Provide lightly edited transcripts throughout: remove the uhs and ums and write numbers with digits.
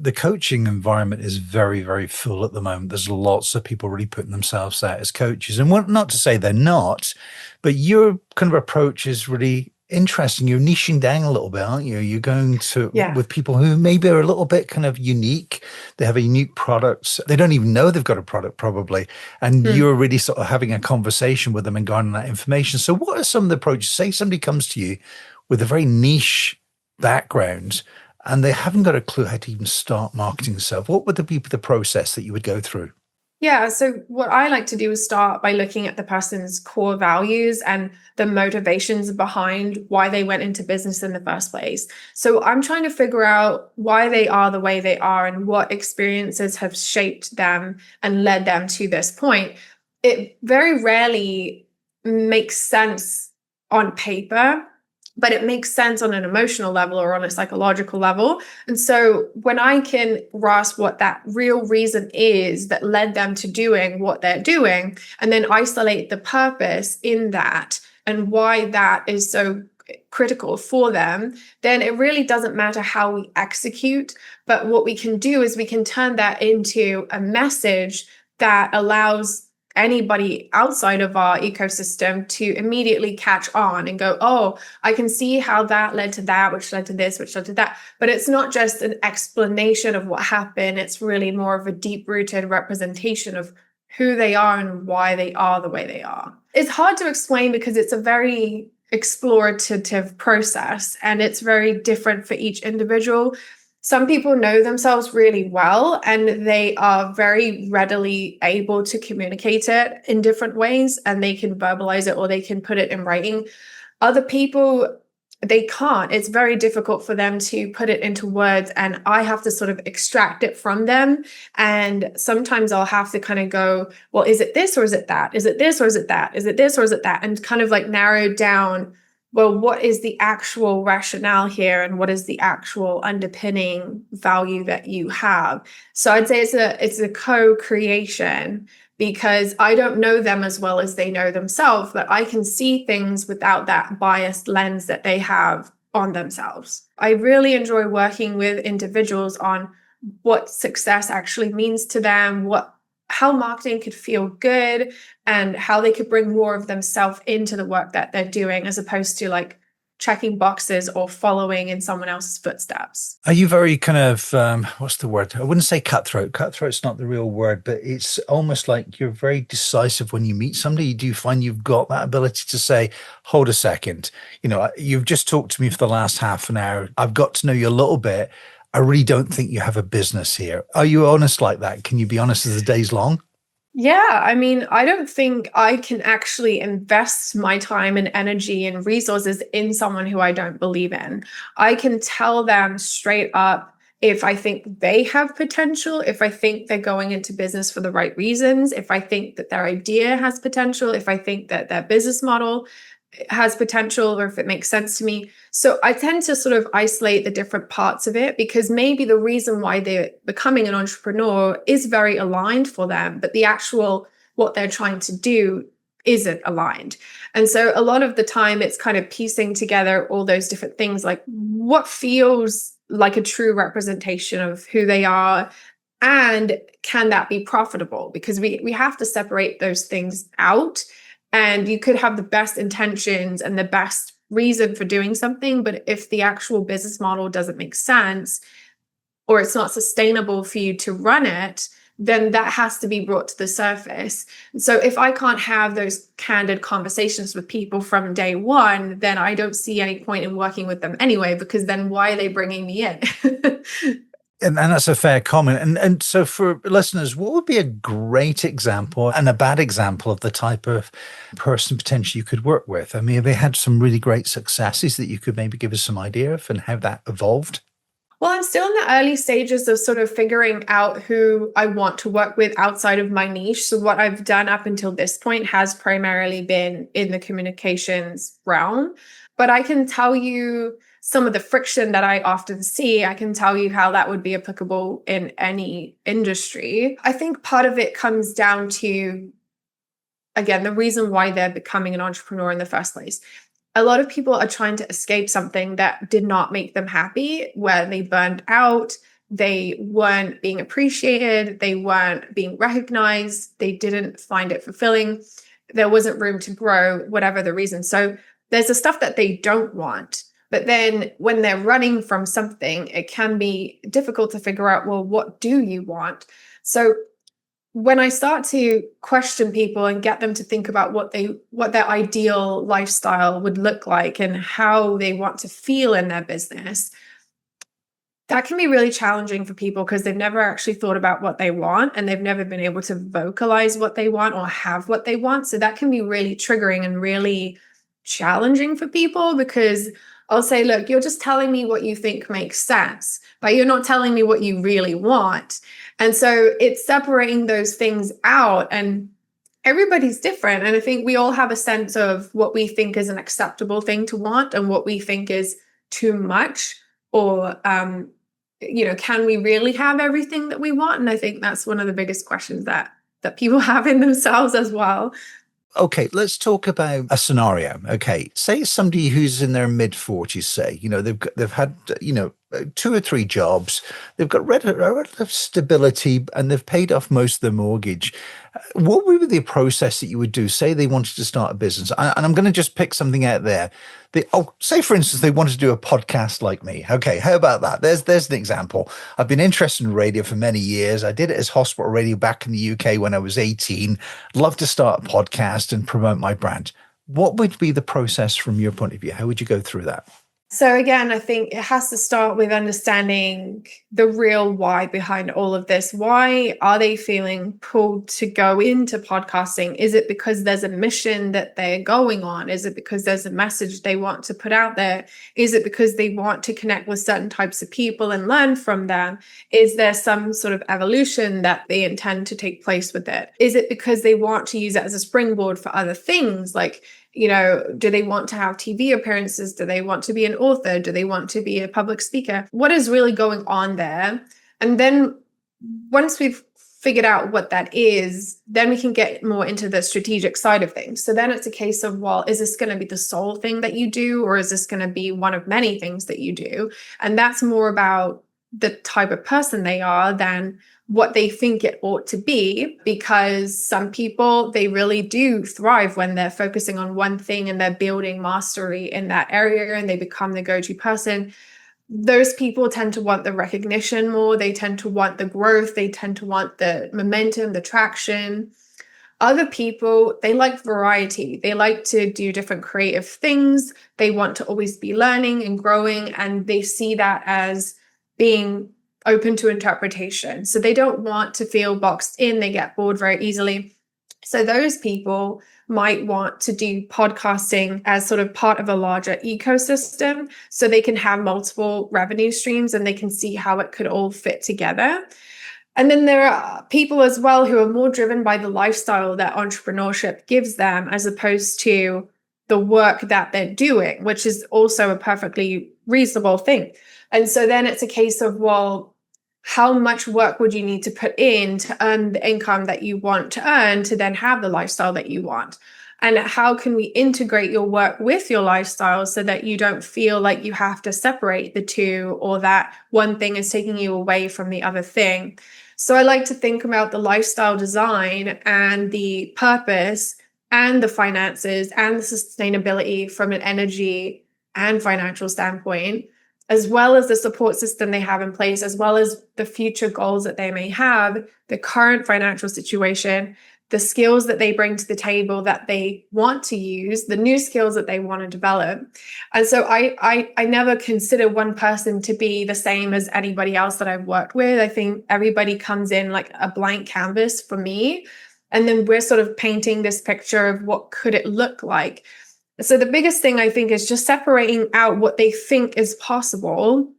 the coaching environment is very, very full at the moment. There's lots of people really putting themselves out as coaches. And not to say they're not, but your kind of approach is really interesting. You're niching down a little bit, aren't you? You're going to Yeah. with people who maybe are a little bit kind of unique. They have a unique product. They don't even know they've got a product probably. And Hmm. you're really sort of having a conversation with them and garnering that information. So what are some of the approaches? Say somebody comes to you with a very niche background and they haven't got a clue how to even start marketing themselves. What would be the process that you would go through? Yeah. So what I like to do is start by looking at the person's core values and the motivations behind why they went into business in the first place. So I'm trying to figure out why they are the way they are and what experiences have shaped them and led them to this point. It very rarely makes sense on paper, but it makes sense on an emotional level or on a psychological level. And so when I can grasp what that real reason is that led them to doing what they're doing, and then isolate the purpose in that and why that is so critical for them, then it really doesn't matter how we execute. But what we can do is we can turn that into a message that allows anybody outside of our ecosystem to immediately catch on and go, oh, I can see how that led to that, which led to this, which led to that. But it's not just an explanation of what happened. It's really more of a deep-rooted representation of who they are and why they are the way they are. It's hard to explain because it's a very explorative process and it's very different for each individual. Some people know themselves really well and they are very readily able to communicate it in different ways and they can verbalize it or they can put it in writing. Other people, they can't. It's very difficult for them to put it into words and I have to sort of extract it from them. And sometimes I'll have to kind of go, well, is it this or is it that? Is it this or is it that? Is it this or is it that? And kind of like narrow down, well, what is the actual rationale here and what is the actual underpinning value that you have? So I'd say it's a co-creation because I don't know them as well as they know themselves, but I can see things without that biased lens that they have on themselves. I really enjoy working with individuals on what success actually means to them, how marketing could feel good and how they could bring more of themselves into the work that they're doing as opposed to like checking boxes or following in someone else's footsteps. Are you very kind of, what's the word? I wouldn't say cutthroat. Cutthroat's not the real word, but it's almost like you're very decisive when you meet somebody. Do you find you've got that ability to say, hold a second, you've just talked to me for the last half an hour. I've got to know you a little bit. I really don't think you have a business here. Are you honest like that? Can you be honest as the day's long? Yeah, I mean, I don't think I can actually invest my time and energy and resources in someone who I don't believe in. I can tell them straight up if I think they have potential, if I think they're going into business for the right reasons, if I think that their idea has potential, if I think that their business model has potential or if it makes sense to me. So I tend to sort of isolate the different parts of it because maybe the reason why they're becoming an entrepreneur is very aligned for them, but the actual what they're trying to do isn't aligned. And so a lot of the time it's kind of piecing together all those different things, like what feels like a true representation of who they are and can that be profitable? Because we have to separate those things out. And you could have the best intentions and the best reason for doing something, but if the actual business model doesn't make sense or it's not sustainable for you to run it, then that has to be brought to the surface. And so if I can't have those candid conversations with people from day one, then I don't see any point in working with them anyway, because then why are they bringing me in? And that's a fair comment. And so for listeners, what would be a great example and a bad example of the type of person potentially you could work with? I mean, have they had some really great successes that you could maybe give us some idea of and how that evolved? Well, I'm still in the early stages of sort of figuring out who I want to work with outside of my niche. So what I've done up until this point has primarily been in the communications realm. But I can tell you some of the friction that I often see. I can tell you how that would be applicable in any industry. I think part of it comes down to, again, the reason why they're becoming an entrepreneur in the first place. A lot of people are trying to escape something that did not make them happy, where they burned out, they weren't being appreciated, they weren't being recognized, they didn't find it fulfilling, there wasn't room to grow, whatever the reason. So there's the stuff that they don't want. But then when they're running from something, it can be difficult to figure out, well, what do you want? So when I start to question people and get them to think about what their ideal lifestyle would look like and how they want to feel in their business, that can be really challenging for people because they've never actually thought about what they want and they've never been able to vocalize what they want or have what they want. So that can be really triggering and really challenging for people, because I'll say, look, you're just telling me what you think makes sense, but you're not telling me what you really want. And so it's separating those things out, and everybody's different. And I think we all have a sense of what we think is an acceptable thing to want and what we think is too much, or can we really have everything that we want? And I think that's one of the biggest questions that people have in themselves as well. Okay, let's talk about a scenario. Okay, say somebody who's in their mid 40s, say, they've had, 2 or 3 jobs, they've got relative stability, and they've paid off most of their mortgage. What would be the process that you would do? Say they wanted to start a business, and I'm going to just pick something out there. Say, for instance, they wanted to do a podcast like me. Okay, how about that? There's an example. I've been interested in radio for many years. I did it as hospital radio back in the UK when I was 18. Love to start a podcast and promote my brand. What would be the process from your point of view? How would you go through that? So again, I think it has to start with understanding the real why behind all of this. Why are they feeling pulled to go into podcasting? Is it because there's a mission that they're going on? Is it because there's a message they want to put out there? Is it because they want to connect with certain types of people and learn from them? Is there some sort of evolution that they intend to take place with it? Is it because they want to use it as a springboard for other things? Like, do they want to have TV appearances? Do they want to be an author? Do they want to be a public speaker? What is really going on there? And then once we've figured out what that is, then we can get more into the strategic side of things. So then it's a case of, well, is this going to be the sole thing that you do, or is this going to be one of many things that you do? And that's more about the type of person they are than what they think it ought to be, because some people, they really do thrive when they're focusing on one thing and they're building mastery in that area and they become the go-to person. Those people tend to want the recognition more. They tend to want the growth. They tend to want the momentum, the traction. Other people, they like variety. They like to do different creative things. They want to always be learning and growing, and they see that as being open to interpretation. So they don't want to feel boxed in. They get bored very easily. So those people might want to do podcasting as sort of part of a larger ecosystem, so they can have multiple revenue streams and they can see how it could all fit together. And then there are people as well who are more driven by the lifestyle that entrepreneurship gives them, as opposed to the work that they're doing, which is also a perfectly reasonable thing. And so then it's a case of, well, how much work would you need to put in to earn the income that you want to earn to then have the lifestyle that you want? And how can we integrate your work with your lifestyle so that you don't feel like you have to separate the two, or that one thing is taking you away from the other thing? So I like to think about the lifestyle design and the purpose and the finances and the sustainability from an energy and financial standpoint, as well as the support system they have in place, as well as the future goals that they may have, the current financial situation, the skills that they bring to the table that they want to use, the new skills that they want to develop. And so I never consider one person to be the same as anybody else that I've worked with. I think everybody comes in like a blank canvas for me. And then we're sort of painting this picture of what could it look like. So the biggest thing I think is just separating out what they think is possible,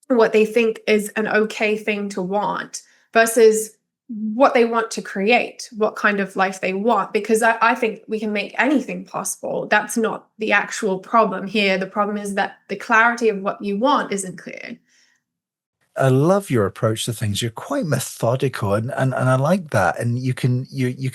what they think is an okay thing to want, versus what they want to create, what kind of life they want. Because I think we can make anything possible. That's not the actual problem here. The problem is that the clarity of what you want isn't clear. I love your approach to things. You're quite methodical, and I like that. And you can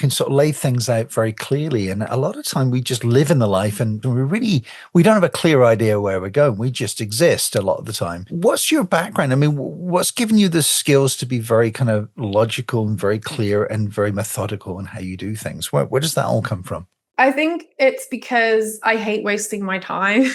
sort of lay things out very clearly. And a lot of time we just live in the life, and we don't have a clear idea where we're going. We just exist a lot of the time. What's your background? I mean, what's given you the skills to be very kind of logical and very clear and very methodical in how you do things? Where does that all come from? I think it's because I hate wasting my time.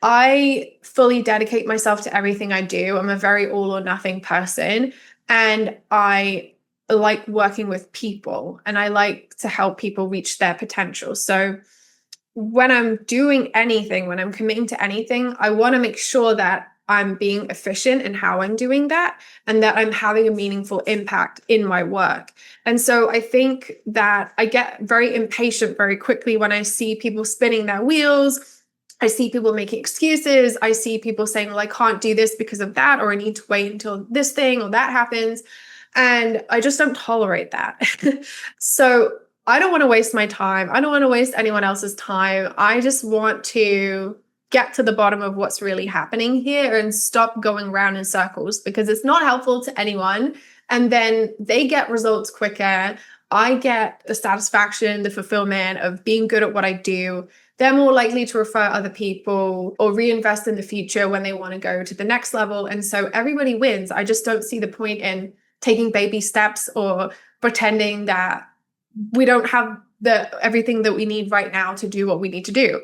I fully dedicate myself to everything I do. I'm a very all or nothing person. And I like working with people and I like to help people reach their potential. So when I'm doing anything, when I'm committing to anything, I want to make sure that I'm being efficient in how I'm doing that and that I'm having a meaningful impact in my work. And so I think that I get very impatient very quickly when I see people spinning their wheels. I see people making excuses. I see people saying, well, I can't do this because of that, or I need to wait until this thing or that happens. And I just don't tolerate that. So I don't want to waste my time. I don't want to waste anyone else's time. I just want to get to the bottom of what's really happening here and stop going around in circles because it's not helpful to anyone. And then they get results quicker. I get the satisfaction, the fulfillment of being good at what I do. They're more likely to refer other people or reinvest in the future when they want to go to the next level. And so everybody wins. I just don't see the point in taking baby steps or pretending that we don't have everything that we need right now to do what we need to do.